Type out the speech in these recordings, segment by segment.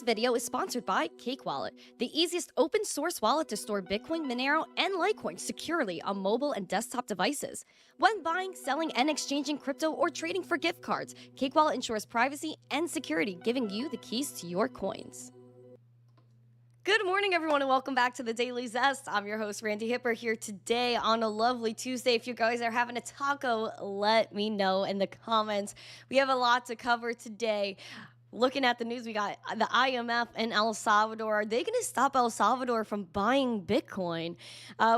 video is sponsored by Cake Wallet, the easiest open source wallet to store Bitcoin, Monero, and Litecoin securely on mobile and desktop devices. When buying, selling, and exchanging crypto or trading for gift cards, Cake Wallet ensures privacy and security, giving you the keys to your coins. Good morning, everyone, and welcome back to the Daily Zest. I'm your host, Randi Hipper, here today on a lovely Tuesday. If you guys are having a taco, let me know in the comments. We have a lot to cover today. Looking at the news, we got the IMF and El Salvador. Are they going to stop El Salvador from buying Bitcoin?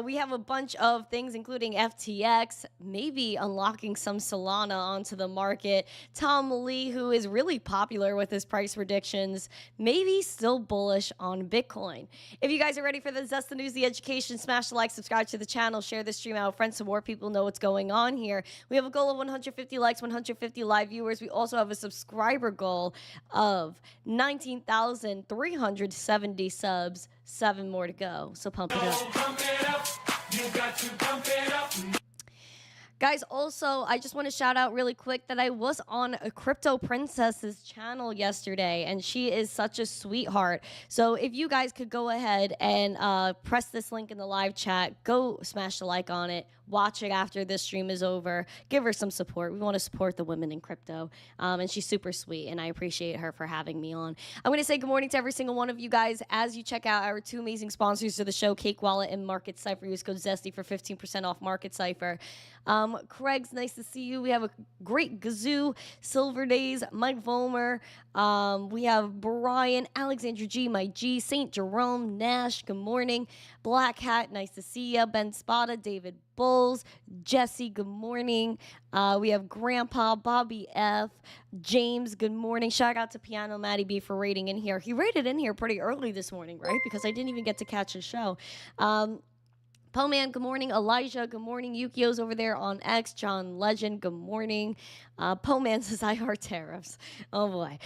We have a bunch of things, including FTX, maybe unlocking some Solana onto the market. Tom Lee, who is really popular with his price predictions, maybe still bullish on Bitcoin. If you guys are ready for the Zest, the news, the education, smash the like, subscribe to the channel, share this stream out with friends so more people know what's going on here. We have a goal of 150 likes, 150 live viewers. We also have a subscriber goal of 19,370 subs, 7 more to go. So pump it up. Pump it up. You got to pump it up. Guys, also, I just want to shout out really quick that I was on a Crypto Princess's channel yesterday, and she is such a sweetheart. So if you guys could go ahead and press this link in the live chat, go smash the like on it, watch it after this stream is over, give her some support. We want to support the women in crypto, and she's super sweet, and I appreciate her for having me on. I'm going to say good morning to every single one of you guys as you check out our two amazing sponsors of the show, Cake Wallet and Market Cipher. Use code ZESTY for 15% off Market Cipher. Craig's nice to see you. We have a great Gazoo, Silver Days, Mike Vollmer. We have Brian, Alexandra G, my G, St. Jerome, Nash, good morning. Black Hat, nice to see you. Ben Spada, David Bulls, Jesse, good morning. We have Grandpa, Bobby F, James, good morning. Shout out to Piano Matty B for rating in here. He rated in here pretty early this morning, right? Because I didn't even get to catch his show. Poman, good morning. Elijah, good morning. Yukio's over there on X. John Legend, good morning. Poman says, I heart tariffs. Oh, boy.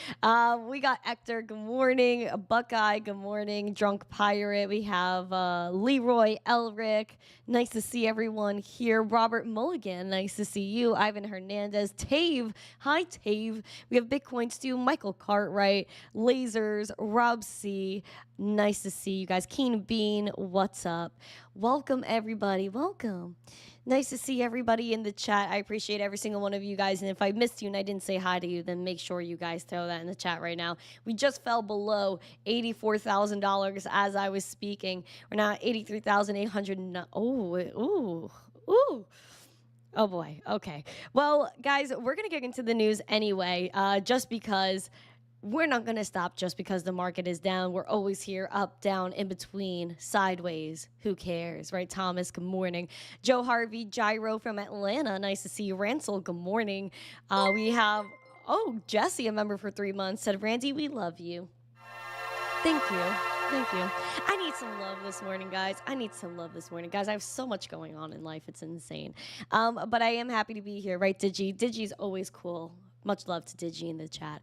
We got Hector, good morning. Buckeye, good morning. Drunk Pirate. We have Leroy Elric. Nice to see everyone here. Robert Mulligan, nice to see you. Ivan Hernandez. Tave, hi, Tave. We have Bitcoin Stew, Michael Cartwright, Lasers, Rob C. Nice to see you guys. Keen Bean, what's up? Welcome, everybody. Welcome. Nice to see everybody in the chat. I appreciate every single one of you guys. And if I missed you and I didn't say hi to you, then make sure you guys throw that in the chat right now. We just fell below $84,000 as I was speaking. We're now at $83,800. Oh boy. Okay. Well, guys, we're going to get into the news anyway, just because we're not going to stop just because the market is down. We're always here, up, down, in between, sideways. Who cares, right? Thomas, good morning. Joe Harvey, Gyro from Atlanta. Nice to see you. Ransel, good morning. We have, Jesse, a member for 3 months, said, Randy, we love you. Thank you. Thank you. I need some love this morning, guys. I need some love this morning. Guys, I have so much going on in life. It's insane. But I am happy to be here, right, Digi? Digi's always cool. Much love to Digi in the chat.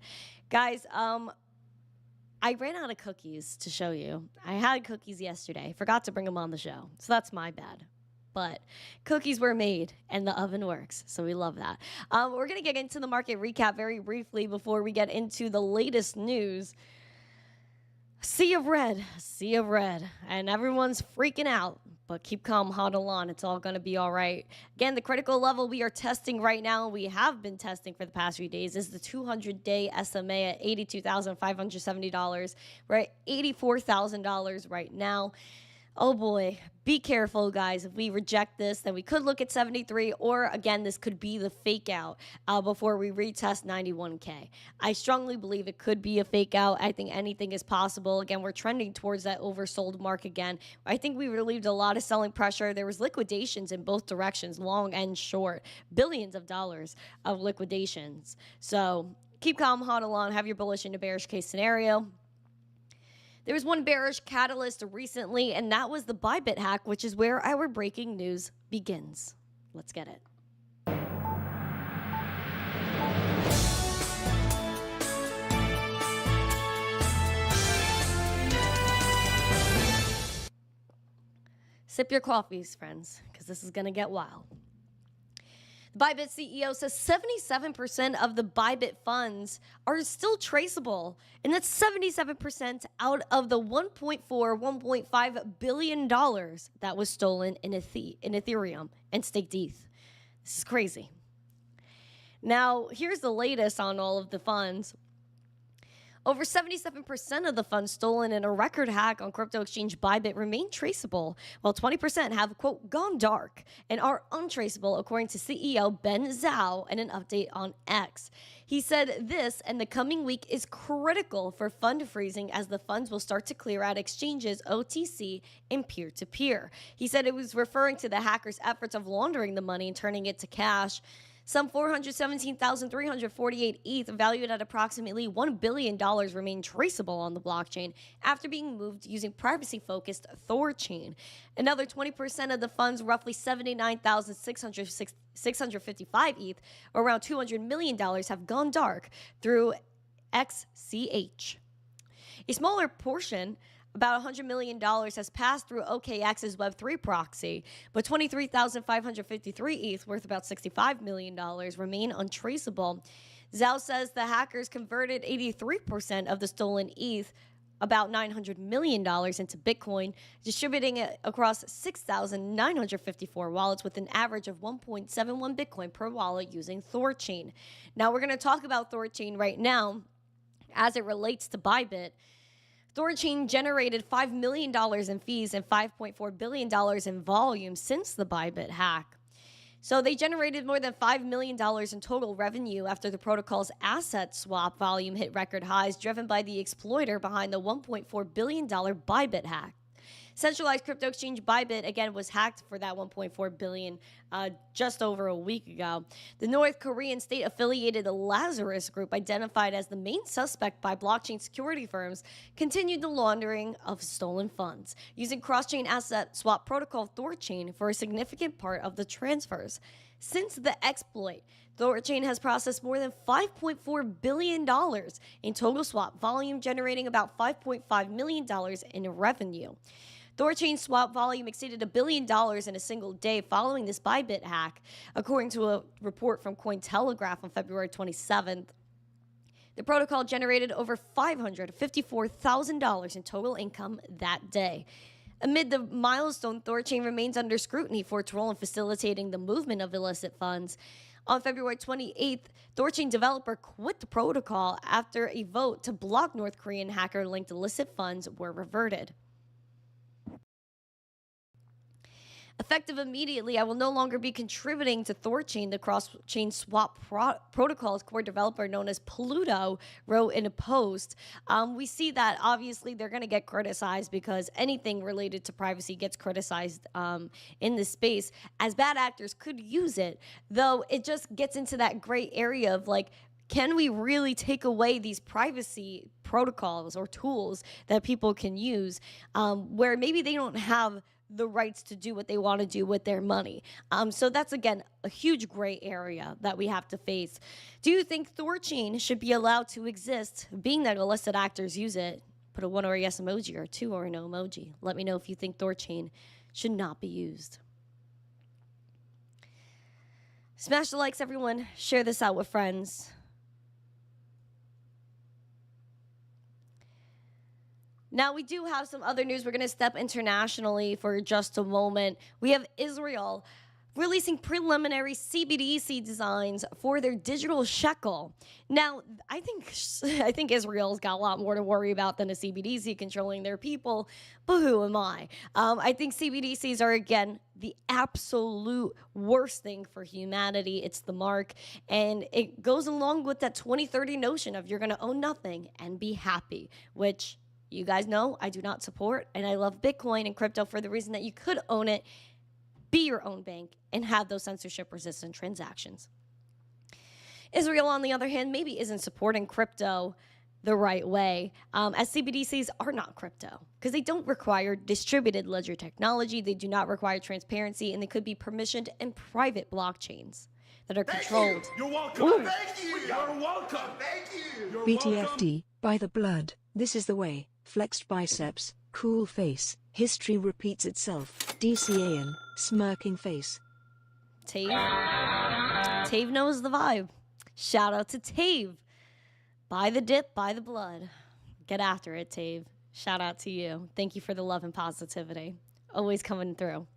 Guys, I ran out of cookies to show you. I had cookies yesterday. Forgot to bring them on the show. So that's my bad. But cookies were made and the oven works. So we love that. We're going to get into the market recap very briefly before we get into the latest news. Sea of red. And everyone's freaking out. But keep calm, huddle on. It's all going to be all right. Again, the critical level we are testing right now, we have been testing for the past few days, is the 200-day SMA at $82,570. We're at $84,000 right now. Oh boy, be careful, guys. If we reject this, then we could look at 73, or again, this could be the fake out before we retest 91K. I strongly believe it could be a fake out. I think anything is possible. Again, we're trending towards that oversold mark again. I think we relieved a lot of selling pressure. There was liquidations in both directions, long and short, billions of dollars of liquidations. So keep calm, huddle on, have your bullish into bearish case scenario. There was one bearish catalyst recently, and that was the Bybit hack, which is where our breaking news begins. Let's get it. Sip your coffees, friends, because this is going to get wild. Bybit CEO says 77% of the Bybit funds are still traceable, and that's 77% out of the $1.5 billion that was stolen in Ethereum and staked ETH. This is crazy. Now, here's the latest on all of the funds. Over 77% of the funds stolen in a record hack on crypto exchange Bybit remain traceable, while 20% have, quote, gone dark and are untraceable, according to CEO Ben Zhao in an update on X. He said this and the coming week is critical for fund freezing as the funds will start to clear out exchanges, OTC, and peer-to-peer. He said it was referring to the hackers' efforts of laundering the money and turning it to cash. Some 417,348 ETH, valued at approximately $1 billion, remain traceable on the blockchain after being moved using privacy-focused Thorchain. Another 20% of the funds, roughly 79,655 ETH, or around $200 million, have gone dark through XCH. A smaller portion, about $100 million, has passed through OKX's Web3 proxy, but 23,553 ETH, worth about $65 million, remain untraceable. Zhao says the hackers converted 83% of the stolen ETH, about $900 million, into Bitcoin, distributing it across 6,954 wallets with an average of 1.71 Bitcoin per wallet using Thorchain. Now, we're going to talk about Thorchain right now as it relates to Bybit. Thorchain generated $5 million in fees and $5.4 billion in volume since the Bybit hack. So they generated more than $5 million in total revenue after the protocol's asset swap volume hit record highs, driven by the exploiter behind the $1.4 billion Bybit hack. Centralized crypto exchange Bybit, again, was hacked for that $1.4 billion just over a week ago. The North Korean state-affiliated Lazarus Group, identified as the main suspect by blockchain security firms, continued the laundering of stolen funds, using cross-chain asset swap protocol Thorchain for a significant part of the transfers. Since the exploit, Thorchain has processed more than $5.4 billion in total swap volume, generating about $5.5 million in revenue. Thorchain swap volume exceeded $1 billion in a single day following this Bybit hack, according to a report from Cointelegraph on February 27th. The protocol generated over $554,000 in total income that day. Amid the milestone, Thorchain remains under scrutiny for its role in facilitating the movement of illicit funds. On February 28th, Thorchain developer quit the protocol after a vote to block North Korean hacker-linked illicit funds were reverted. Effective immediately, I will no longer be contributing to Thorchain, the cross-chain swap protocol's core developer known as Pluto wrote in a post. We see that obviously they're going to get criticized because anything related to privacy gets criticized in this space, as bad actors could use it, though it just gets into that gray area of like, can we really take away these privacy protocols or tools that people can use where maybe they don't have the rights to do what they want to do with their money? So that's, again, a huge gray area that we have to face. Do you think Thorchain should be allowed to exist, being that illicit actors use it? Put a 1 or a yes emoji or a 2 or a no emoji. Let me know if you think Thorchain should not be used. Smash the likes, everyone. Share this out with friends. Now, we do have some other news. We're going to step internationally for just a moment. We have Israel releasing preliminary CBDC designs for their digital shekel. Now, I think Israel's got a lot more to worry about than a CBDC controlling their people, but who am I? I think CBDCs are, again, the absolute worst thing for humanity. It's the mark, and it goes along with that 2030 notion of you're going to own nothing and be happy, which you guys know I do not support, and I love Bitcoin and crypto for the reason that you could own it, be your own bank, and have those censorship-resistant transactions. Israel, on the other hand, maybe isn't supporting crypto the right way, as CBDCs are not crypto, because they don't require distributed ledger technology, they do not require transparency, and they could be permissioned and private blockchains that are controlled. You're welcome. Thank you. You're welcome. Thank you. BTFD, by the blood, this is the way. Flexed biceps, cool face, history repeats itself. DCAN, smirking face. T. Tave knows the vibe. Shout out to Tave. Buy the dip, buy the blood. Get after it, Tave. Shout out to you. Thank you for the love and positivity. Always coming through.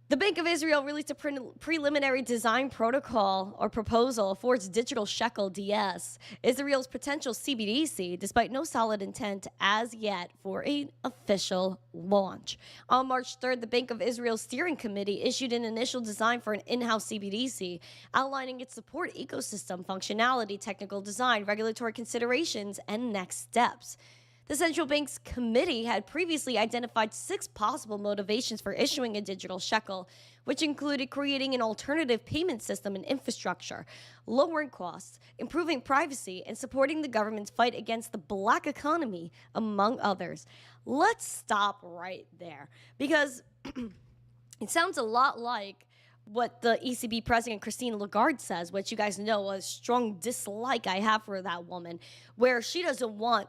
The Bank of Israel released a preliminary design protocol or proposal for its digital shekel DS, Israel's potential CBDC, despite no solid intent as yet for an official launch. On March 3rd, the Bank of Israel Steering Committee issued an initial design for an in-house CBDC, outlining its support ecosystem, functionality, technical design, regulatory considerations, and next steps. The central bank's committee had previously identified 6 possible motivations for issuing a digital shekel, which included creating an alternative payment system and infrastructure, lowering costs, improving privacy, and supporting the government's fight against the black economy, among others. Let's stop right there, because it sounds a lot like what the ECB president Christine Lagarde says, which you guys know a strong dislike I have for that woman, where she doesn't want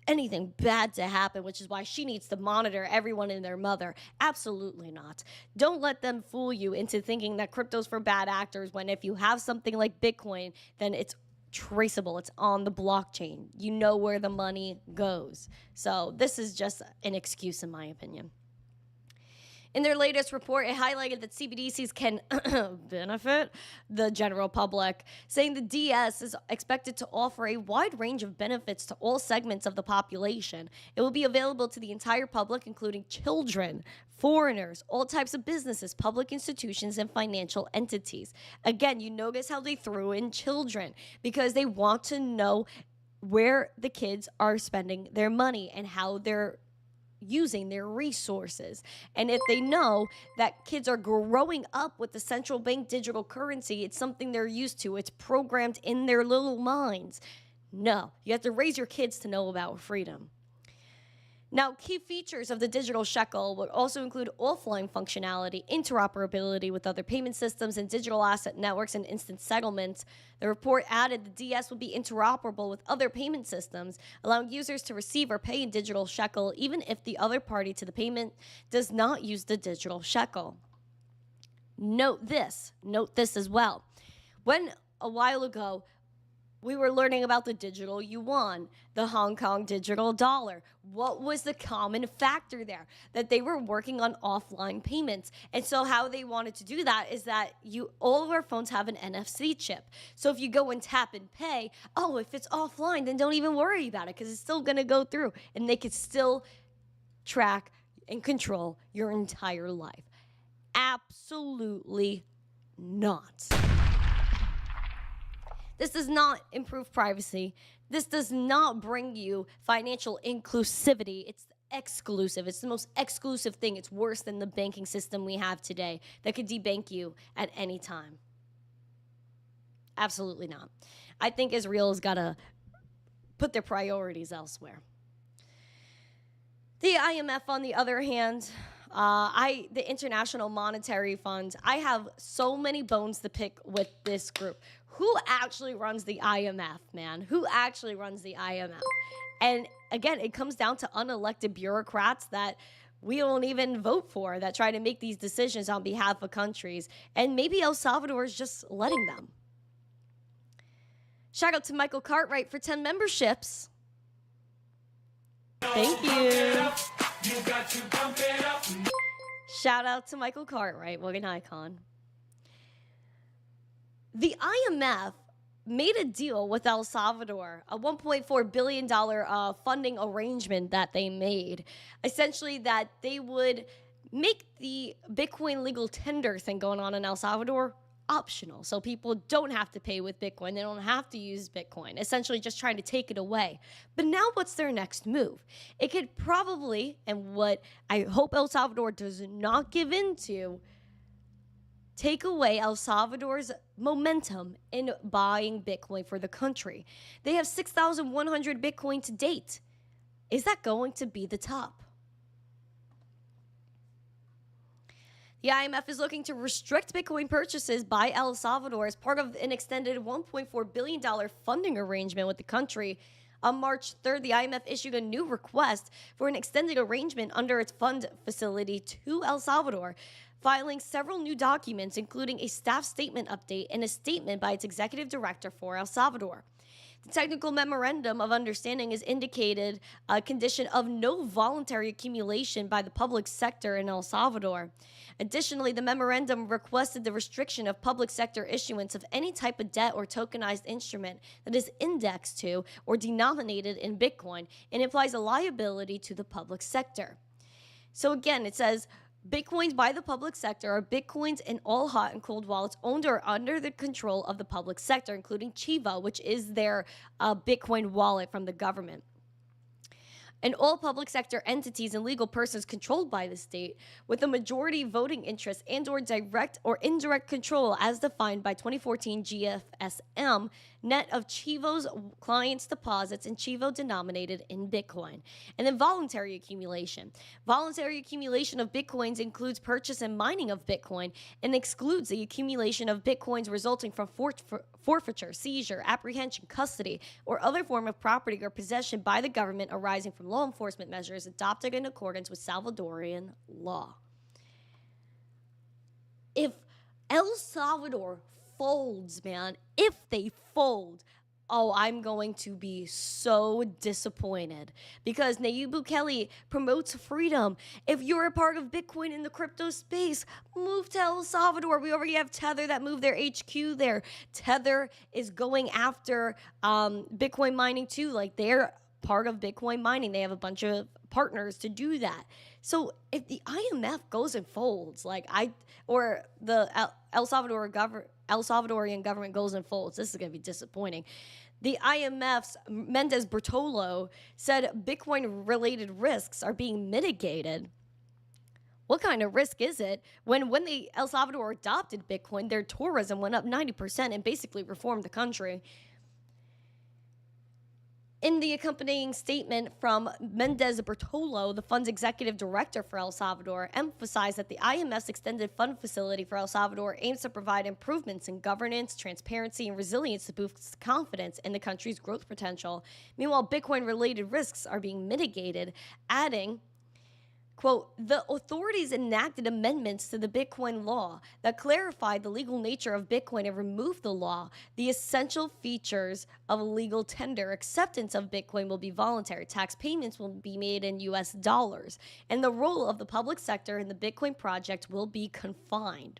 anything bad to happen, which is why she needs to monitor everyone and their mother. Absolutely not. Don't let them fool you into thinking that crypto's for bad actors, when if you have something like Bitcoin, then it's traceable. It's on the blockchain. You know where the money goes. So this is just an excuse, in my opinion. In their latest report, it highlighted that CBDCs can benefit the general public, saying the DS is expected to offer a wide range of benefits to all segments of the population. It will be available to the entire public, including children, foreigners, all types of businesses, public institutions, and financial entities. Again, you notice how they threw in children, because they want to know where the kids are spending their money and how they're using their resources. And if they know that kids are growing up with the central bank digital currency, it's something they're used to, it's programmed in their little minds. No, you have to raise your kids to know about freedom. Now, key features of the digital shekel would also include offline functionality, interoperability with other payment systems and digital asset networks, and instant settlements. The report added the DS will be interoperable with other payment systems, allowing users to receive or pay in digital shekel even if the other party to the payment does not use the digital shekel. Note this as well. When a while ago, we were learning about the digital yuan, the Hong Kong digital dollar. What was the common factor there? That they were working on offline payments. And so how they wanted to do that is that all of our phones have an NFC chip. So if you go and tap and pay, if it's offline, then don't even worry about it, because it's still going to go through, and they could still track and control your entire life. Absolutely not. This does not improve privacy. This does not bring you financial inclusivity. It's exclusive. It's the most exclusive thing. It's worse than the banking system we have today that could debank you at any time. Absolutely not. I think Israel has got to put their priorities elsewhere. The IMF, on the other hand, the International Monetary Fund, I have so many bones to pick with this group. Who actually runs the IMF, man? Who actually runs the IMF? And again, it comes down to unelected bureaucrats that we don't even vote for, that try to make these decisions on behalf of countries. And maybe El Salvador is just letting them. Shout out to Michael Cartwright for 10 memberships. Thank you. Shout out to Michael Cartwright, what an icon. The IMF made a deal with El Salvador, a $1.4 billion funding arrangement that they made. Essentially that they would make the Bitcoin legal tender thing going on in El Salvador optional. So people don't have to pay with Bitcoin. They don't have to use Bitcoin. Essentially just trying to take it away. But now what's their next move? It could probably, and what I hope El Salvador does not give into, take away El Salvador's momentum in buying Bitcoin for the country. They have 6,100 Bitcoin to date. Is that going to be the top? The IMF is looking to restrict Bitcoin purchases by El Salvador as part of an extended $1.4 billion funding arrangement with the country. On March 3rd, the IMF issued a new request for an extended arrangement under its fund facility to El Salvador, filing several new documents, including a staff statement update and a statement by its executive director for El Salvador. The technical memorandum of understanding is indicated a condition of no voluntary accumulation by the public sector in El Salvador. Additionally, the memorandum requested the restriction of public sector issuance of any type of debt or tokenized instrument that is indexed to or denominated in Bitcoin and implies a liability to the public sector. So again, it says Bitcoins by the public sector are Bitcoins in all hot and cold wallets owned or under the control of the public sector, including Chivo, which is their Bitcoin wallet from the government. And all public sector entities and legal persons controlled by the state with a majority voting interest and or direct or indirect control as defined by 2014 GFSM net of Chivo's clients' deposits and Chivo denominated in Bitcoin. And then voluntary accumulation. Voluntary accumulation of Bitcoins includes purchase and mining of Bitcoin and excludes the accumulation of Bitcoins resulting from forfeiture, seizure, apprehension, custody, or other form of property or possession by the government arising from law enforcement measures adopted in accordance with Salvadorian law. If El Salvador folds, man, if they fold, oh, I'm going to be so disappointed because Nayib Bukele promotes freedom. If you're a part of Bitcoin in the crypto space, move to El Salvador. We already have Tether that moved their HQ there. Tether is going after Bitcoin mining too. Like, they're part of Bitcoin mining. They have a bunch of partners to do that. So if the IMF goes and folds, or the El Salvadorian government goes and folds, this is going to be disappointing. The IMF's Mendez Bertolo said Bitcoin-related risks are being mitigated. What kind of risk is it? When El Salvador adopted Bitcoin, their tourism went up 90% and basically reformed the country. In the accompanying statement from Mendez Bertolo, the fund's executive director for El Salvador, emphasized that the IMF's extended fund facility for El Salvador aims to provide improvements in governance, transparency, and resilience to boost confidence in the country's growth potential. Meanwhile, Bitcoin-related risks are being mitigated, adding, quote, the authorities enacted amendments to the Bitcoin law that clarified the legal nature of Bitcoin and removed the law. The essential features of legal tender acceptance of Bitcoin will be voluntary. Tax payments will be made in US dollars. And the role of the public sector in the Bitcoin project will be confined.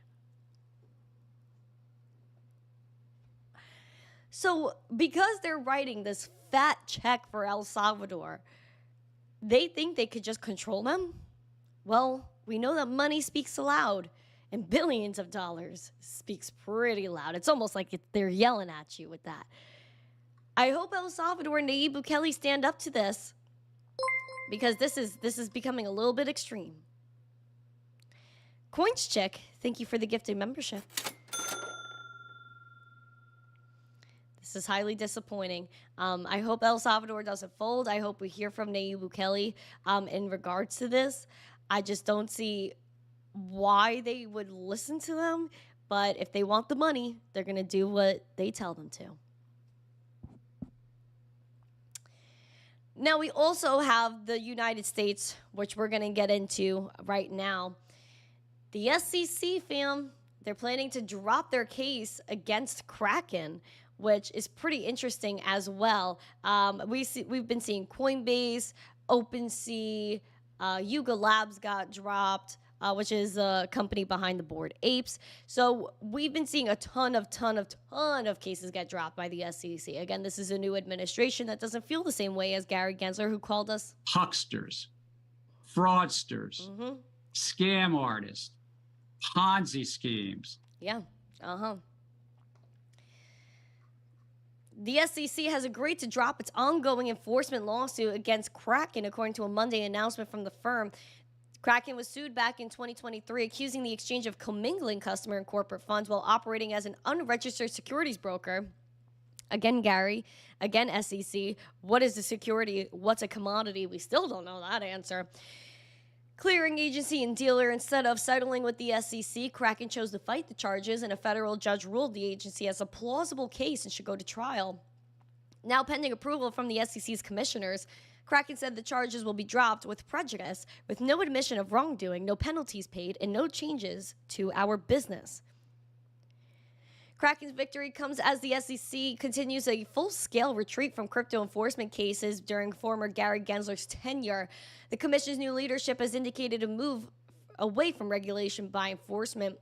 So because they're writing this fat check for El Salvador, they think they could just control them? Well, we know that money speaks loud, and billions of dollars speaks pretty loud. It's almost like they're yelling at you with that. I hope El Salvador and Nayib Bukele stand up to this, because this is becoming a little bit extreme. Coins Chick, thank you for the gifted membership. This is highly disappointing. I hope El Salvador doesn't fold. I hope we hear from Nayib Bukele in regards to this. I just don't see why they would listen to them. But if they want the money, they're going to do what they tell them to. Now, we also have the United States, which we're going to get into right now. The SEC, fam, they're planning to drop their case against Kraken, which is pretty interesting as well. We've been seeing Coinbase, OpenSea, Yuga Labs got dropped, which is a company behind the Bored Apes. So we've been seeing a ton of cases get dropped by the SEC. Again, this is a new administration that doesn't feel the same way as Gary Gensler, who called us hucksters, fraudsters, scam artists, Ponzi schemes. Yeah. The SEC has agreed to drop its ongoing enforcement lawsuit against Kraken, according to a Monday announcement from the firm. Kraken was sued back in 2023, accusing the exchange of commingling customer and corporate funds while operating as an unregistered securities broker. Again, Gary, again, SEC, what is a security? What's a commodity? We still don't know that answer. Clearing agency and dealer. Instead of settling with the SEC, Kraken chose to fight the charges, and a federal judge ruled the agency has a plausible case and should go to trial. Now pending approval from the SEC's commissioners, Kraken said the charges will be dropped with prejudice, with no admission of wrongdoing, no penalties paid, and no changes to our business. Kraken's victory comes as the SEC continues a full-scale retreat from crypto enforcement cases during former Gary Gensler's tenure. The commission's new leadership has indicated a move away from regulation by enforcement.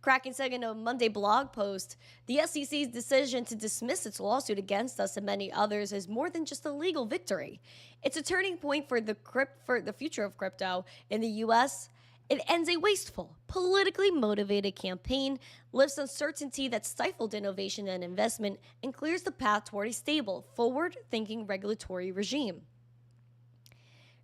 Kraken said in a Monday blog post, the SEC's decision to dismiss its lawsuit against us and many others is more than just a legal victory. It's a turning point for the future of crypto in the U.S. It ends a wasteful, politically motivated campaign, lifts uncertainty that stifled innovation and investment, and clears the path toward a stable, forward-thinking regulatory regime.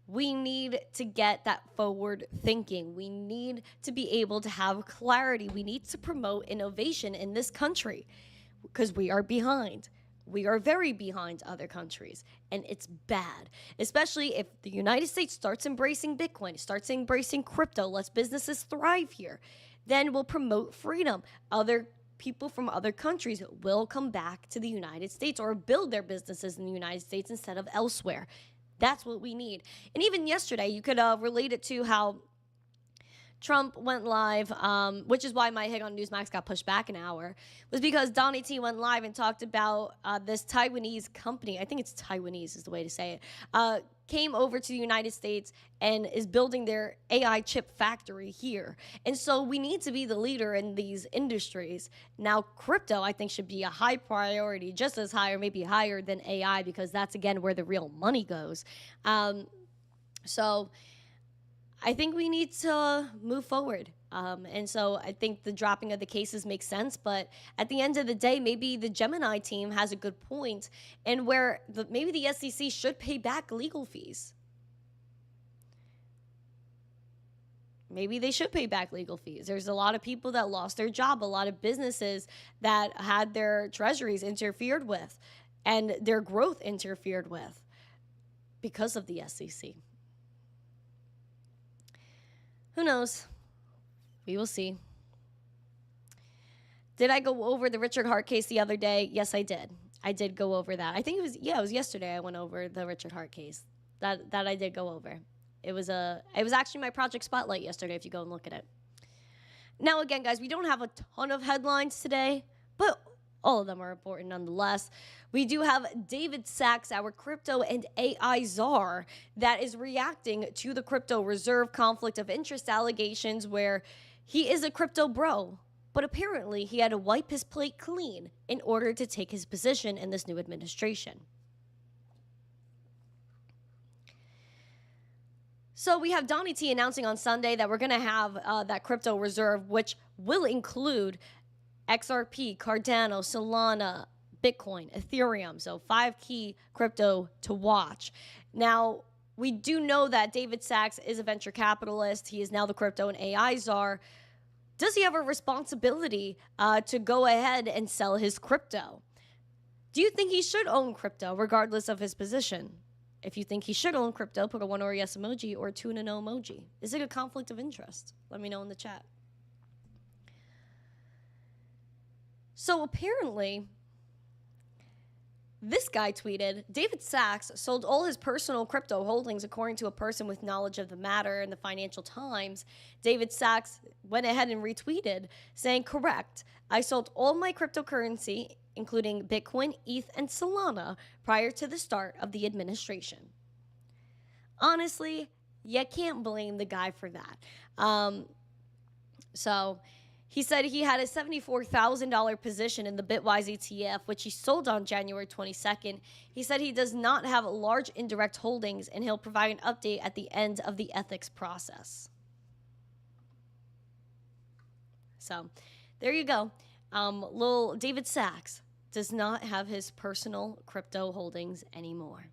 We need to get that forward thinking. We need to be able to have clarity. We need to promote innovation in this country because we are behind. We are very behind other countries, and it's bad, especially if the United States starts embracing Bitcoin, starts embracing crypto, lets businesses thrive here. Then we'll promote freedom. Other people from other countries will come back to the United States or build their businesses in the United States instead of elsewhere. That's what we need. And even yesterday, you could relate it to how Trump went live, which is why my hit on Newsmax got pushed back an hour, was because Donnie T went live and talked about this Taiwanese company, I think it's Taiwanese is the way to say it, came over to the United States and is building their AI chip factory here. And so we need to be the leader in these industries. Now, crypto, I think, should be a high priority, just as high or maybe higher than AI, because that's, again, where the real money goes. So I think we need to move forward. And so I think the dropping of the cases makes sense. But at the end of the day, maybe the Gemini team has a good point, and where maybe the SEC should pay back legal fees. Maybe they should pay back legal fees. There's a lot of people that lost their job, a lot of businesses that had their treasuries interfered with and their growth interfered with because of the SEC. Who knows? We will see. Did I go over the Richard Hart case the other day? Yes, I did. I did go over that. I think it was yesterday I went over the Richard Hart case. That I did go over. It was actually my project spotlight yesterday if you go and look at it. Now again, guys, we don't have a ton of headlines today, but all of them are important nonetheless. We do have David Sachs, our crypto and AI czar, that is reacting to the crypto reserve conflict of interest allegations where he is a crypto bro, but apparently he had to wipe his plate clean in order to take his position in this new administration. So we have Donnie T announcing on Sunday that we're going to have that crypto reserve, which will include XRP, Cardano, Solana, Bitcoin, Ethereum. So 5 key crypto to watch. Now, we do know that David Sachs is a venture capitalist. He is now the crypto and AI czar. Does he have a responsibility to go ahead and sell his crypto? Do you think he should own crypto regardless of his position? If you think he should own crypto, put a 1 or a yes emoji or a 2 and a no emoji. Is it a conflict of interest? Let me know in the chat. So apparently, this guy tweeted, David Sachs sold all his personal crypto holdings according to a person with knowledge of the matter in the Financial Times. David Sachs went ahead and retweeted saying, correct, I sold all my cryptocurrency, including Bitcoin, ETH, and Solana, prior to the start of the administration. Honestly, you can't blame the guy for that. So he said he had a $74,000 position in the Bitwise ETF, which he sold on January 22nd. He said he does not have large indirect holdings, and he'll provide an update at the end of the ethics process. So there you go. Little David Sachs does not have his personal crypto holdings anymore.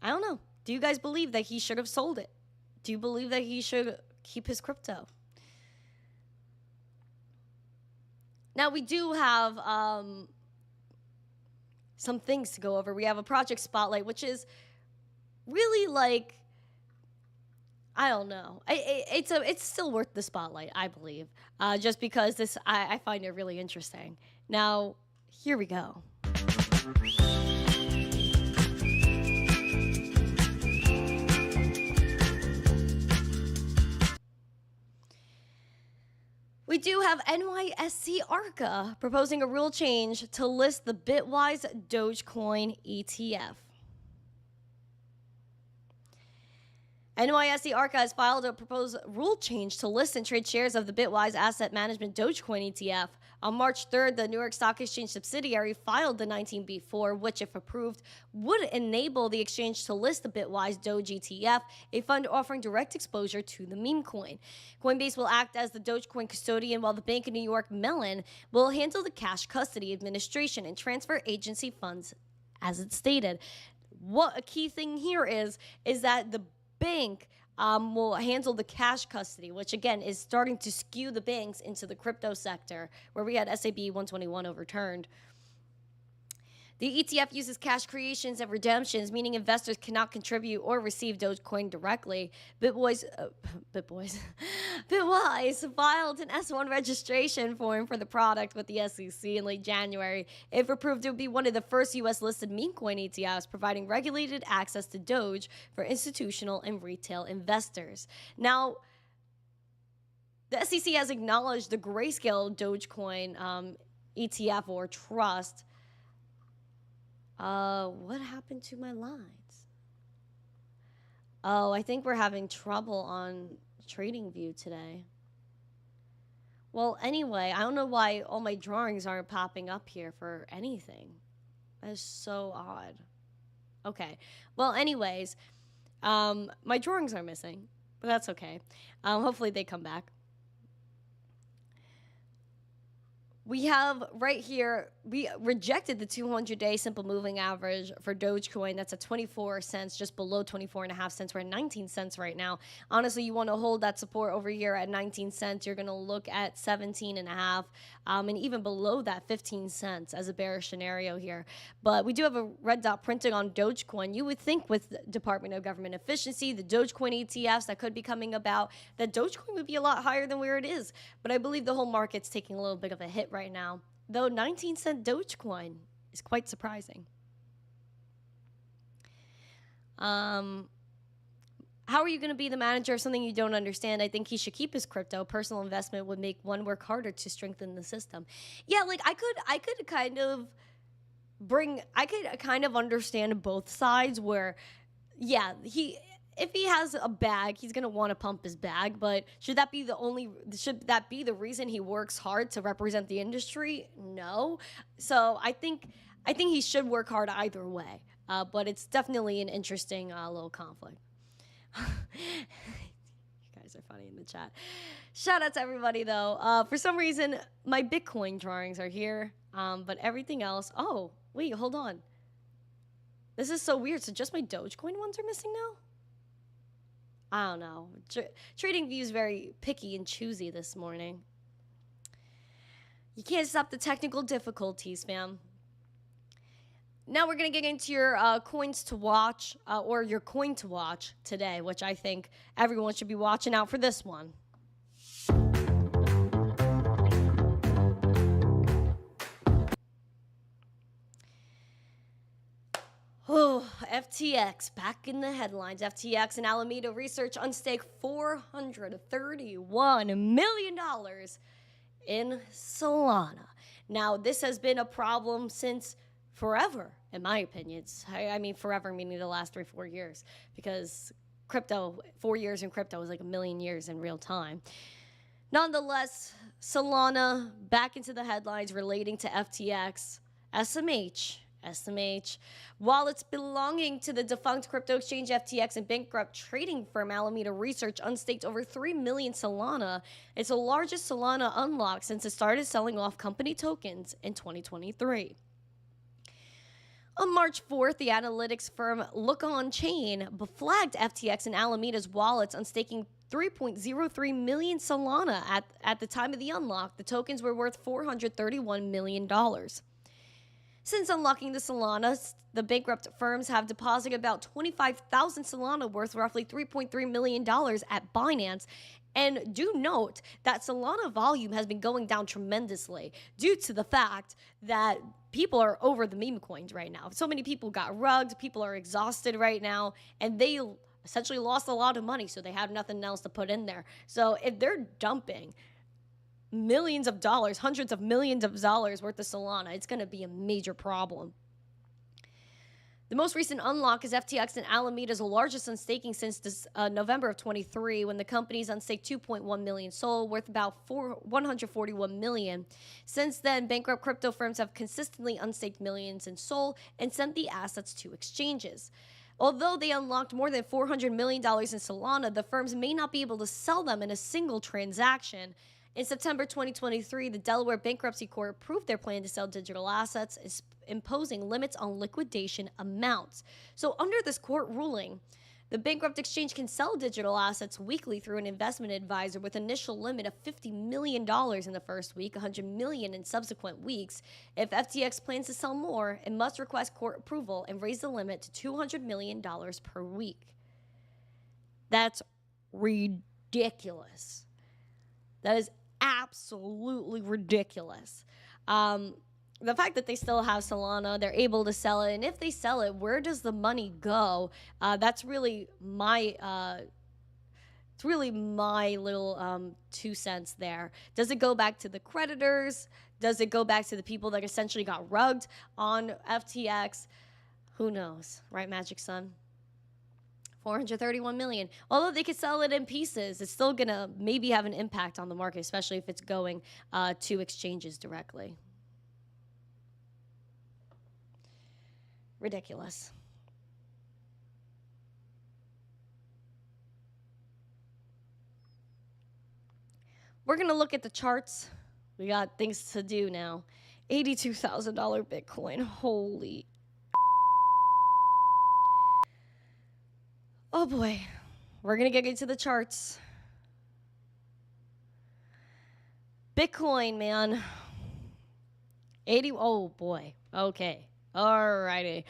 I don't know. Do you guys believe that he should have sold it? Do you believe that he should keep his crypto? Now, we do have some things to go over. We have a project spotlight, which is really like I don't know. It's still worth the spotlight, I believe, just because I find it really interesting. Now, here we go. We do have NYSE Arca proposing a rule change to list the Bitwise Dogecoin ETF. NYSE Arca has filed a proposed rule change to list and trade shares of the Bitwise Asset Management Dogecoin ETF. On March 3rd, the New York Stock Exchange subsidiary filed the 19B4, which, if approved, would enable the exchange to list the Bitwise Doge ETF, a fund offering direct exposure to the meme coin. Coinbase will act as the Dogecoin custodian, while the Bank of New York Mellon will handle the cash custody, administration, and transfer agency funds, as it's stated. What a key thing here is that the bank will handle the cash custody, which again is starting to skew the banks into the crypto sector, where we had SAB 121 overturned. The ETF uses cash creations and redemptions, meaning investors cannot contribute or receive Dogecoin directly. Bitwise filed an S1 registration form for the product with the SEC in late January. If approved, it would be one of the first U.S.-listed meme coin ETFs, providing regulated access to Doge for institutional and retail investors. Now, the SEC has acknowledged the Grayscale Dogecoin ETF or trust. What happened to my lines? Oh, I think we're having trouble on TradingView today. Well, anyway, I don't know why all my drawings aren't popping up here for anything. That is so odd. Okay. Well, anyways, my drawings are missing, but that's okay. Hopefully they come back. We have right here, we rejected the 200-day simple moving average for Dogecoin. That's at 24 cents, just below 24.5 cents. We're at 19 cents right now. Honestly, you want to hold that support over here at 19 cents. You're going to look at 17.5, and even below that, 15 cents as a bearish scenario here. But we do have a red dot printing on Dogecoin. You would think with the Department of Government Efficiency, the Dogecoin ETFs that could be coming about, that Dogecoin would be a lot higher than where it is. But I believe the whole market's taking a little bit of a hit right now, though 19-cent Dogecoin is quite surprising. How are you going to be the manager of something you don't understand? I think he should keep his crypto. Personal investment would make one work harder to strengthen the system. Yeah, like I could kind of understand both sides where, yeah, if he has a bag, he's gonna want to pump his bag. But should that be the reason he works hard to represent the industry? No. So I think he should work hard either way. But it's definitely an interesting little conflict. You guys are funny in the chat. Shout out to everybody though. For some reason, my Bitcoin drawings are here, but everything else. Oh wait, hold on. This is so weird. So just my Dogecoin ones are missing now? I don't know. TradingView is very picky and choosy this morning. You can't stop the technical difficulties, fam. Now we're going to get into your coins to watch, or your coin to watch today, which I think everyone should be watching out for this one. Oh, FTX back in the headlines. FTX and Alameda Research unstake $431 million in Solana. Now, this has been a problem since forever, in my opinion. I mean, forever meaning the last 3-4 years, because crypto, 4 years in crypto is like a million years in real time. Nonetheless, Solana back into the headlines relating to FTX, SMH, wallets belonging to the defunct crypto exchange FTX and bankrupt trading firm Alameda Research unstaked over 3 million Solana. It's the largest Solana unlock since it started selling off company tokens in 2023. On March 4th, the analytics firm Look On Chain flagged FTX and Alameda's wallets unstaking 3.03 million Solana. At the time of the unlock, the tokens were worth $431 million. Since unlocking the Solana, the bankrupt firms have deposited about 25,000 Solana worth roughly $3.3 million at Binance. And do note that Solana volume has been going down tremendously due to the fact that people are over the meme coins right now. So many people got rugged, people are exhausted right now, and they essentially lost a lot of money, so they have nothing else to put in there. So if they're dumping millions of dollars, hundreds of millions of dollars worth of Solana, it's going to be a major problem. The most recent unlock is FTX and Alameda's largest unstaking since this, November of 23, when the companies unstaked 2.1 million SOL, worth about 141 million. Since then, bankrupt crypto firms have consistently unstaked millions in SOL and sent the assets to exchanges. Although they unlocked more than $400 million in Solana, the firms may not be able to sell them in a single transaction. In September 2023, the Delaware Bankruptcy Court approved their plan to sell digital assets, imposing limits on liquidation amounts. So under this court ruling, the bankrupt exchange can sell digital assets weekly through an investment advisor with initial limit of $50 million in the first week, $100 million in subsequent weeks. If FTX plans to sell more, it must request court approval and raise the limit to $200 million per week. That's ridiculous. That is absolutely ridiculous. The fact that they still have Solana, they're able to sell it, and if they sell it, where does the money go? That's really my little 2 cents there. Does it go back to the creditors? Does it go back to the people that essentially got rugged on FTX? Who knows, right, Magic Son? 431 million. Although they could sell it in pieces, it's still gonna maybe have an impact on the market, especially if it's going to exchanges directly. Ridiculous. We're gonna look at the charts. We got things to do now. $82,000 Bitcoin. Holy. Oh boy. We're gonna get into the charts. Bitcoin, man. Oh boy. Okay. Alrighty.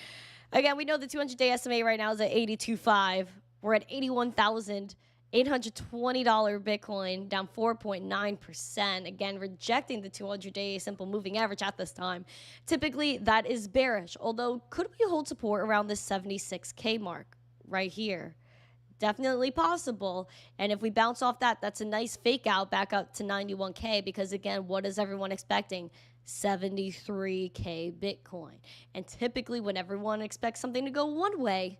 Again, we know the 200-day SMA right now is at 82.5. We're at $81,820 Bitcoin, down 4.9%. Again, rejecting the 200-day simple moving average at this time. Typically, that is bearish. Although, could we hold support around the 76K mark right here? Definitely possible. And if we bounce off that, that's a nice fake out back up to 91K, because again, what is everyone expecting? 73K Bitcoin. And typically when everyone expects something to go one way,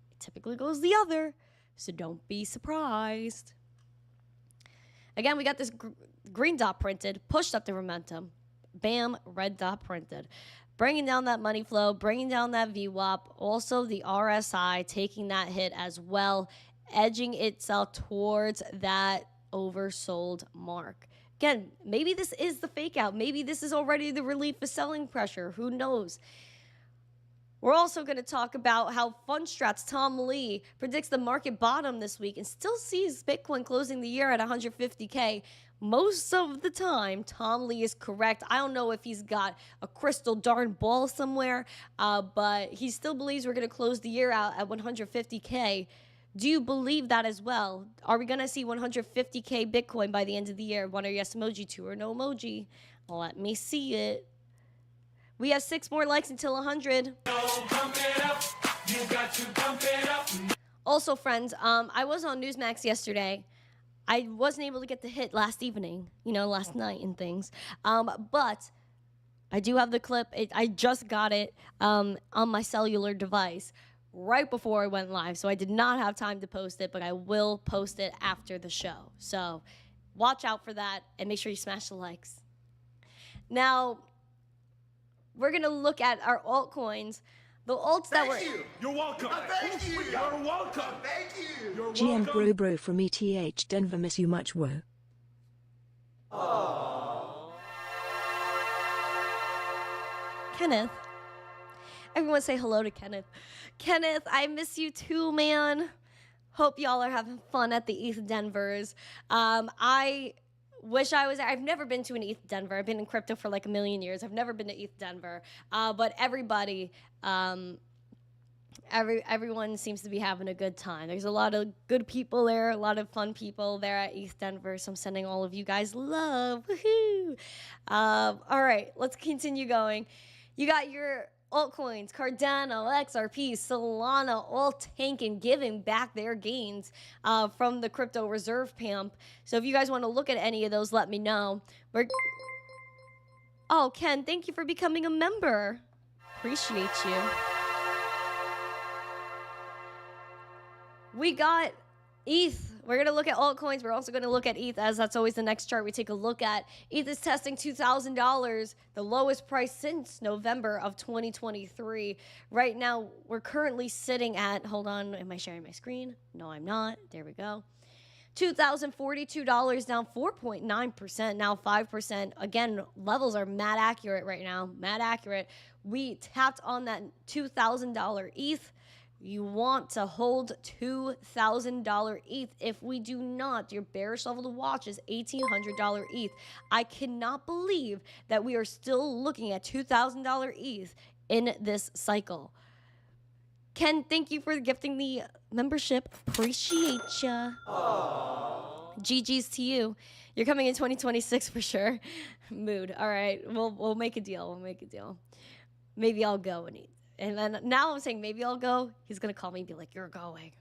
it typically goes the other. So don't be surprised. Again, we got this green dot printed, pushed up the momentum. Bam, red dot printed. Bringing down that money flow, bringing down that VWAP. Also the RSI taking that hit as well, edging itself towards that oversold mark. Again, maybe this is the fake out. Maybe this is already the relief of selling pressure. Who knows? We're also going to talk about how FundStrat's Tom Lee predicts the market bottom this week and still sees Bitcoin closing the year at 150K. Most of the time, Tom Lee is correct. I don't know if he's got a crystal darn ball somewhere, but he still believes we're going to close the year out at 150K. Do you believe that as well? Are we going to see 150K Bitcoin by the end of the year? One or yes emoji, two or no emoji. Let me see it. We have 6 more likes until 100. Also, friends, I was on Newsmax yesterday. I wasn't able to get the hit last evening, last night and things. But I do have the clip. I just got it on my cellular device right before I went live. So I did not have time to post it, but I will post it after the show. So watch out for that and make sure you smash the likes. Now, we're going to look at our altcoins. The alts that were... You're welcome. Thank you. You're welcome. Thank you. You're GM welcome. Bro from ETH Denver, miss you much, whoa. Kenneth. Everyone say hello to Kenneth. Kenneth, I miss you too, man. Hope y'all are having fun at the ETH Denvers. I wish I was there. I've never been to an ETH Denver. I've been in crypto for like a million years. I've never been to ETH Denver. But everybody, everyone seems to be having a good time. There's a lot of good people there, a lot of fun people there at ETH Denver. So I'm sending all of you guys love. Woohoo! All right, let's continue going. You got your altcoins, Cardano, XRP, Solana, all tanking, giving back their gains from the crypto reserve pump. So if you guys want to look at any of those, let me know. Oh, Ken, thank you for becoming a member. Appreciate you. We got ETH. We're going to look at altcoins. We're also going to look at ETH, as that's always the next chart we take a look at. ETH is testing $2,000, the lowest price since November of 2023. Right now, we're currently sitting at, hold on, am I sharing my screen? No, I'm not. There we go. $2,042, down 4.9%, now 5%. Again, levels are mad accurate right now, mad accurate. We tapped on that $2,000 ETH. You want to hold $2,000 ETH. If we do not, your bearish level to watch is $1,800 ETH. I cannot believe that we are still looking at $2,000 ETH in this cycle. Ken, thank you for gifting the membership. Appreciate ya. GG's to you. You're coming in 2026 for sure. Mood. All right, we'll make a deal. We'll make a deal. Maybe I'll go and eat. And then now I'm saying maybe I'll go. He's going to call me and be like, you're going.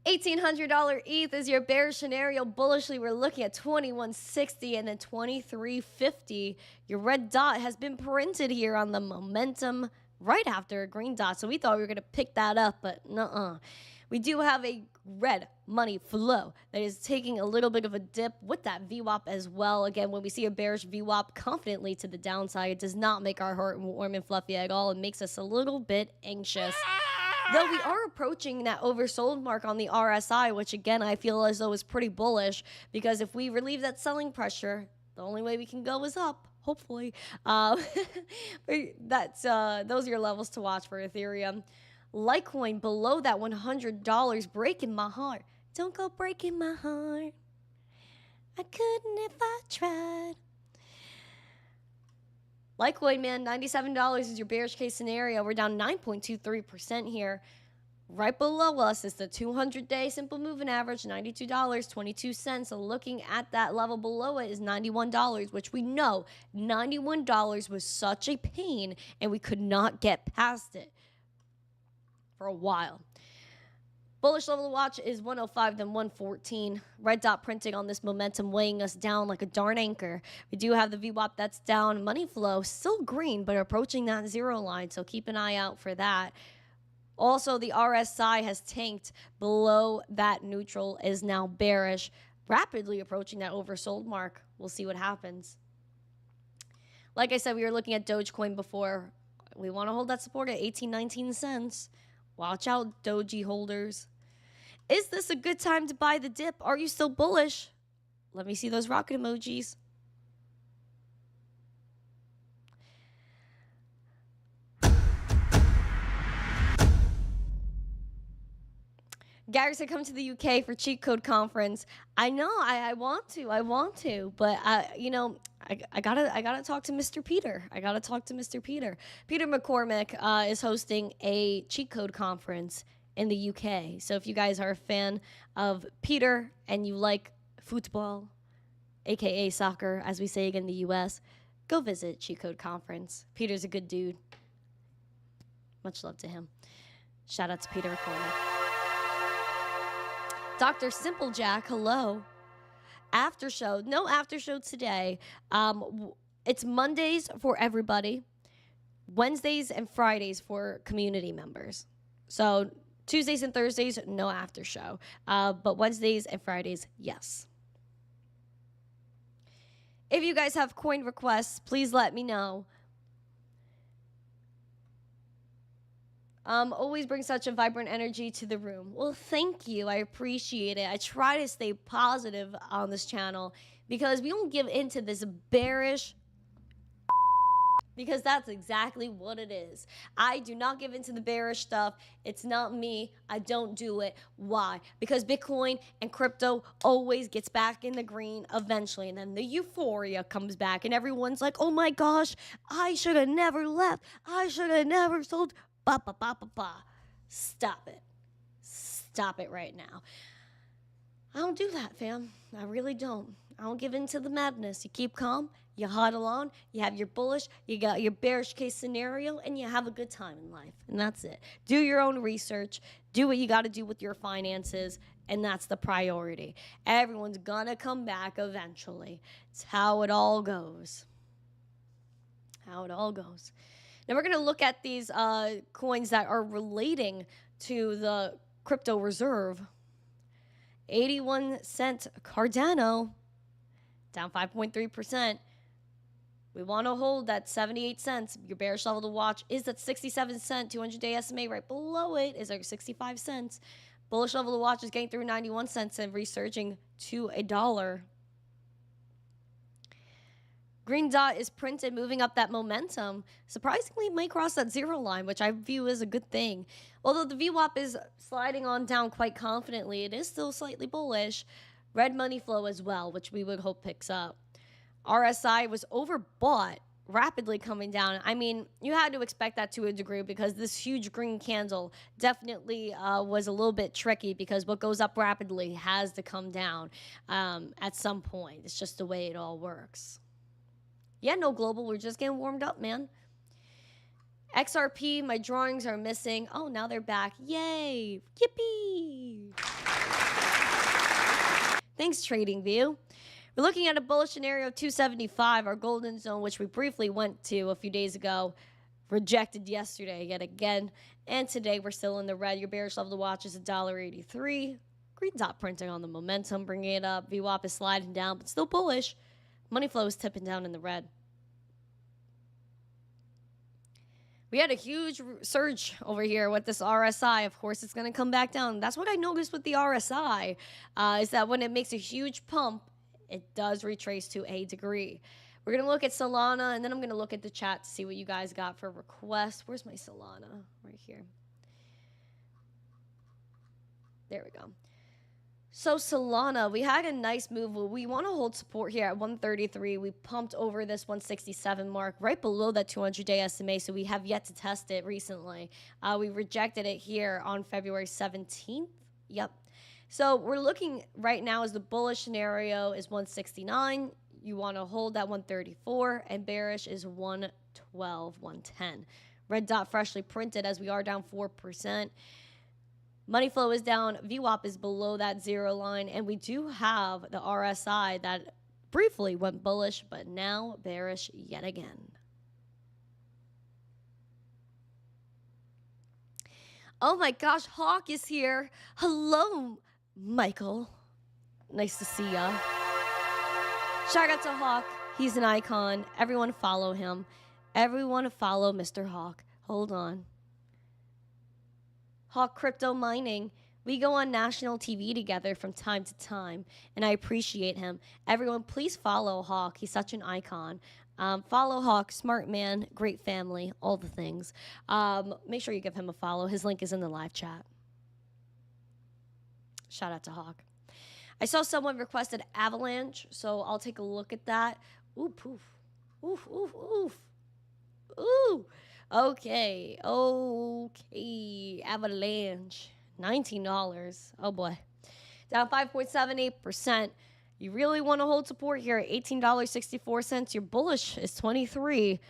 $1,800 ETH is your bearish scenario. Bullishly, we're looking at 2160 and then 2350. Your red dot has been printed here on the momentum right after a green dot. So we thought we were going to pick that up, but nuh-uh. We do have a red money flow that is taking a little bit of a dip with that VWAP as well. Again, when we see a bearish VWAP confidently to the downside, it does not make our heart warm and fluffy at all. It makes us a little bit anxious. Though we are approaching that oversold mark on the RSI, which again, I feel as though is pretty bullish, because if we relieve that selling pressure, the only way we can go is up. Hopefully. Those are your levels to watch for Ethereum. Litecoin below that $100, breaking my heart. Don't go breaking my heart. I couldn't if I tried. Litecoin, man, $97 is your bearish case scenario. We're down 9.23% here. Right below us is the 200-day simple moving average, $92.22. So looking at that level below it is $91, which we know $91 was such a pain, and we could not get past it for a while. Bullish level to watch is 105, then 114. Red dot printing on this momentum, weighing us down like a darn anchor. We do have the VWAP that's down. Money flow still green, but approaching that zero line, so keep an eye out for that. Also, the RSI has tanked below that neutral, is now bearish, rapidly approaching that oversold mark. We'll see what happens. Like I said, we were looking at Dogecoin before. We want to hold that support at 18-19 cents. Watch out, Doge holders. Is this a good time to buy the dip? Are you still bullish? Let me see those rocket emojis. Gary said come to the UK for cheat code conference. I know, I want to, but you know, I gotta talk to Mr. Peter. Peter McCormick is hosting a cheat code conference in the UK. So if you guys are a fan of Peter and you like football, aka soccer, as we say in the US, go visit Cheat Code Conference. Peter's a good dude. Much love to him. Shout out to Peter McCormick. Dr. Simplejack, hello. After show, no after show today. It's Mondays for everybody, Wednesdays and Fridays for community members. So Tuesdays and Thursdays, no after show. But Wednesdays and Fridays, yes. If you guys have coin requests, please let me know. Always bring such a vibrant energy to the room. Well, thank you. I appreciate it. I try to stay positive on this channel because we don't give into this bearish because that's exactly what it is. I do not give into the bearish stuff. It's not me. I don't do it. Why? Because Bitcoin and crypto always gets back in the green eventually, and then the euphoria comes back, and everyone's like, oh my gosh, I should have never left. I should have never sold. Ba, ba, ba, ba, ba. Stop it. Stop it right now. I don't do that, fam. I really don't. I don't give in to the madness. You keep calm, you huddle on, you have your bullish, you got your bearish case scenario, and you have a good time in life. And that's it. Do your own research. Do what you got to do with your finances, and that's the priority. Everyone's gonna come back eventually. It's how it all goes. How it all goes. Now we're gonna look at these coins that are relating to the crypto reserve. 81 cent Cardano, down 5.3%. We want to hold that 78 cents. Your bearish level to watch is that 67 cent 200-day SMA. Right below it is our 65 cents. Bullish level to watch is getting through 91 cents and resurging to $1. Green dot is printed, moving up that momentum. Surprisingly, it may cross that zero line, which I view as a good thing. Although the VWAP is sliding on down quite confidently, it is still slightly bullish. Red money flow as well, which we would hope picks up. RSI was overbought, rapidly coming down. I mean, you had to expect that to a degree because this huge green candle definitely was a little bit tricky because what goes up rapidly has to come down at some point. It's just the way it all works. Yeah, no global. We're just getting warmed up, man. XRP, my drawings are missing. Oh, now they're back. Yay. Yippee. Thanks, TradingView. We're looking at a bullish scenario of 275, our golden zone, which we briefly went to a few days ago. Rejected yesterday yet again. And today we're still in the red. Your bearish level to watch is $1.83. Green dot printing on the momentum, bringing it up. VWAP is sliding down, but still bullish. Money flow is tipping down in the red. We had a huge surge over here with this RSI. Of course, it's going to come back down. That's what I noticed with the RSI, is that when it makes a huge pump, it does retrace to a degree. We're going to look at Solana, and then I'm going to look at the chat to see what you guys got for requests. Where's my Solana? Right here. There we go. So Solana, we had a nice move. We want to hold support here at 133. We pumped over this 167 mark, right below that 200-day SMA, so we have yet to test it recently. We rejected it here on February 17th. Yep. So we're looking right now as the bullish scenario is 169. You want to hold that 134, and bearish is 112, 110. Red dot freshly printed as we are down 4%. Money flow is down. VWAP is below that zero line. And we do have the RSI that briefly went bullish, but now bearish yet again. Oh my gosh, Hawk is here. Hello, Michael. Nice to see ya. Shout out to Hawk. He's an icon. Everyone follow him. Everyone follow Mr. Hawk. Hold on. Hawk Crypto Mining. We go on national TV together from time to time, and I appreciate him. Everyone, please follow Hawk. He's such an icon. Follow Hawk, smart man, great family, all the things. Make sure you give him a follow. His link is in the live chat. Shout out to Hawk. I saw someone requested Avalanche, so I'll take a look at that. Ooh, poof. Oof, oof, oof. Ooh. Okay. Avalanche. $19. Oh boy. Down 5.78%. You really want to hold support here at $18.64. Your bullish is 23.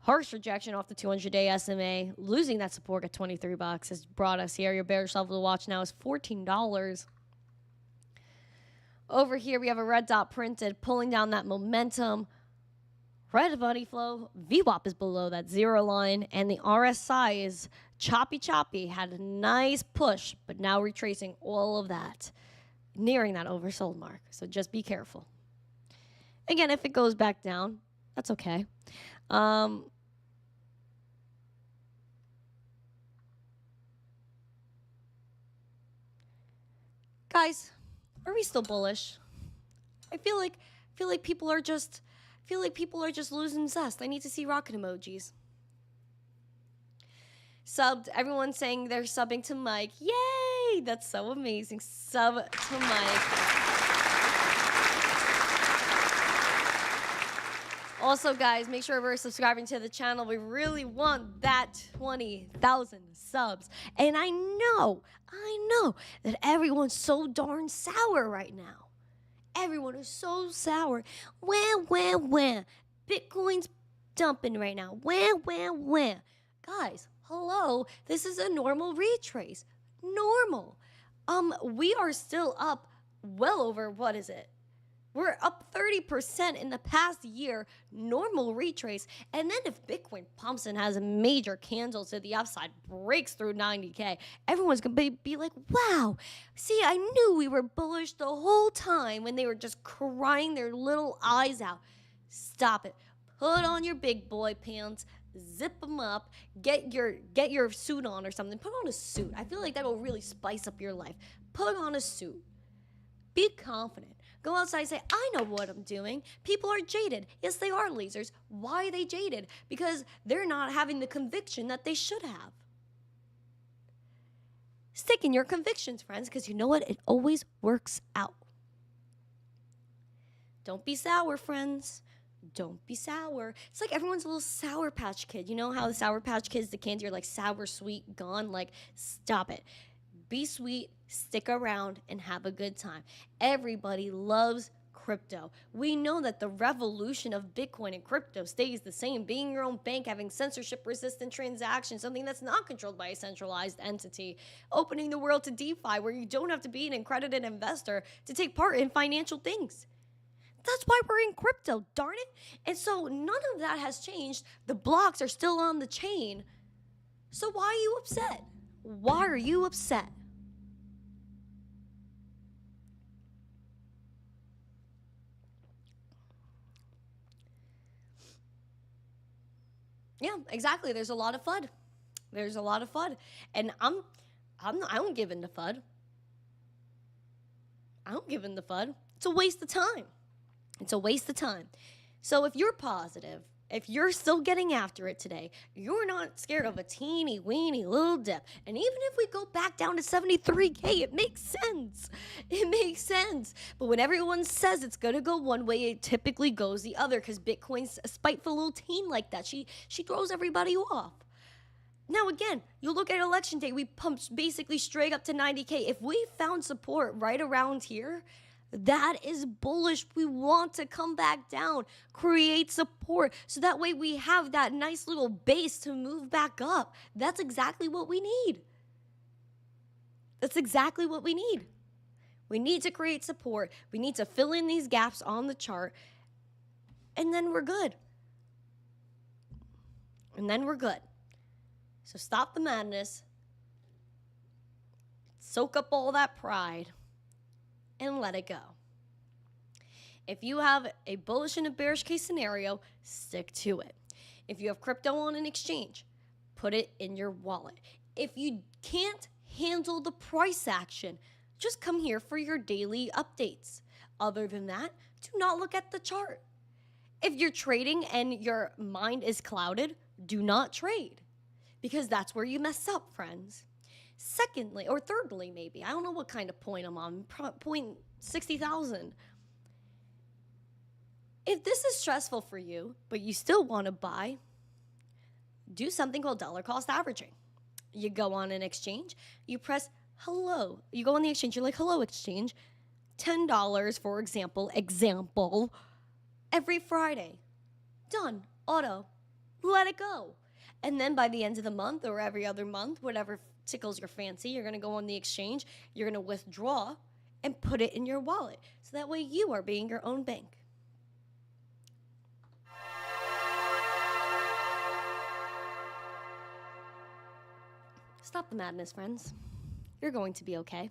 Harsh rejection off the 200-day SMA. Losing that support at $23 has brought us here. Your bearish level to watch now is $14. Over here, we have a red dot printed, pulling down that momentum. Red money flow, VWAP is below that zero line, and the RSI is choppy. Had a nice push, but now retracing all of that, nearing that oversold mark. So just be careful. Again, if it goes back down, that's okay. Guys, are we still bullish? I feel like people are just I feel like people are just losing zest. I need to see rocket emojis. Subbed. Everyone's saying they're subbing to Mike. Yay! That's so amazing. Sub to Mike. Also, guys, make sure we're subscribing to the channel. We really want that 20,000 subs. And I know that everyone's so darn sour right now. Everyone is so sour. Wah. Bitcoin's dumping right now. Wah. Guys, hello. This is a normal retrace. Normal. We are still up well over, what is it? We're up 30% in the past year, normal retrace. And then if Bitcoin pumps and has a major candle to the upside, breaks through 90K, everyone's going to be like, wow, see, I knew we were bullish the whole time when they were just crying their little eyes out. Stop it. Put on your big boy pants, zip them up, get your suit on or something. Put on a suit. I feel like that will really spice up your life. Put on a suit. Be confident. Go outside and say, I know what I'm doing. People are jaded. Yes, they are losers. Why are they jaded? Because they're not having the conviction that they should have. Stick in your convictions, friends, because you know what? It always works out. Don't be sour, friends. Don't be sour. It's like everyone's a little Sour Patch Kid. You know how the Sour Patch Kids, the candy are like sour, sweet, gone? Like, stop it. Be sweet, stick around, and have a good time. Everybody loves crypto. We know that the revolution of Bitcoin and crypto stays the same. Being your own bank, having censorship-resistant transactions, something that's not controlled by a centralized entity. Opening the world to DeFi, where you don't have to be an accredited investor to take part in financial things. That's why we're in crypto, darn it. And so none of that has changed. The blocks are still on the chain. So why are you upset? Why are you upset? Yeah, exactly. There's a lot of FUD. There's a lot of FUD. And I don't give in to FUD. I don't give in to FUD. It's a waste of time. It's a waste of time. So if you're positive, if you're still getting after it today, you're not scared of a teeny weeny little dip. And even if we go back down to 73K, it makes sense. It makes sense. But when everyone says it's going to go one way, it typically goes the other, because Bitcoin's a spiteful little teen like that. She throws everybody off. Now, again, you look at election day, we pumped basically straight up to 90K. If we found support right around here, that is bullish. We want to come back down, create support, so that way we have that nice little base to move back up. That's exactly what we need. That's exactly what we need. We need to create support. We need to fill in these gaps on the chart, and then we're good. And then we're good. So stop the madness. Soak up all that pride. And let it go. If you have a bullish and a bearish case scenario, stick to it. If you have crypto on an exchange, put it in your wallet. If you can't handle the price action, just come here for your daily updates. Other than that, do not look at the chart. If you're trading and your mind is clouded, do not trade, because that's where you mess up, friends. Secondly, or thirdly, maybe, I don't know what kind of point I'm on, point 60,000. If this is stressful for you, but you still want to buy, do something called dollar cost averaging. You go on an exchange, you press hello. You go on the exchange, you're like, hello exchange, $10, for example, every Friday. Done, auto, let it go. And then by the end of the month or every other month, whatever tickles your fancy, you're going to go on the exchange, you're going to withdraw and put it in your wallet. So that way you are being your own bank. Stop the madness, friends. You're going to be okay.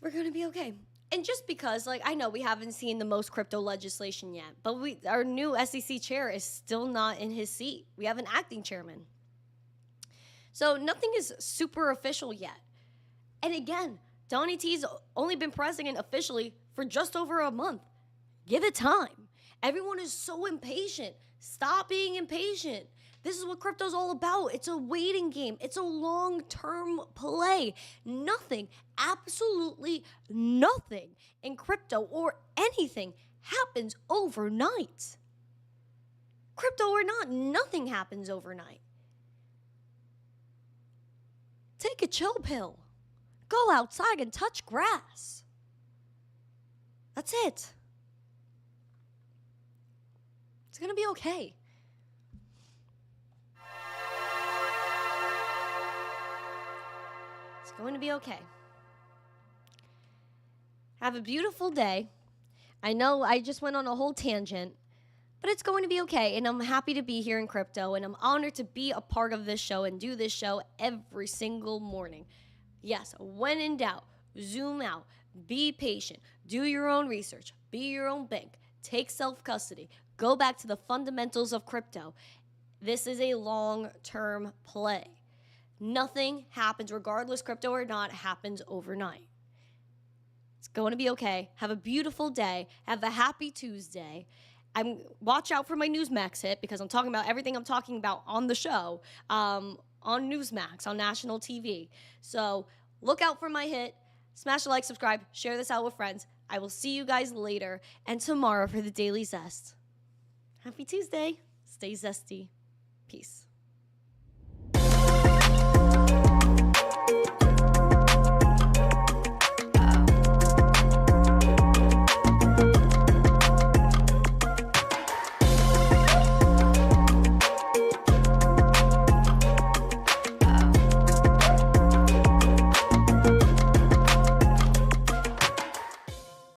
We're going to be okay. And just because, like, I know we haven't seen the most crypto legislation yet, but our new SEC chair is still not in his seat. We have an acting chairman. So nothing is super official yet. And again, Donnie T's only been president officially for just over a month. Give it time. Everyone is so impatient. Stop being impatient. This is what crypto's all about. It's a waiting game. It's a long-term play. Nothing, absolutely nothing in crypto or anything happens overnight. Crypto or not, nothing happens overnight. Take a chill pill. Go outside and touch grass. That's it. It's gonna be okay. It's going to be okay. Have a beautiful day. I know I just went on a whole tangent, but it's going to be okay. And I'm happy to be here in crypto, and I'm honored to be a part of this show and do this show every single morning. Yes, when in doubt, zoom out, be patient, do your own research, be your own bank, take self-custody, go back to the fundamentals of crypto. This is a long-term play. Nothing happens, regardless crypto or not, happens overnight. It's going to be okay. Have a beautiful day. Have a happy Tuesday. Watch out for my Newsmax hit, because I'm talking about everything I'm talking about on the show, on Newsmax, on national TV. So look out for my hit. Smash the like, subscribe, share this out with friends. I will see you guys later and tomorrow for the Daily Zest. Happy Tuesday. Stay zesty. Peace.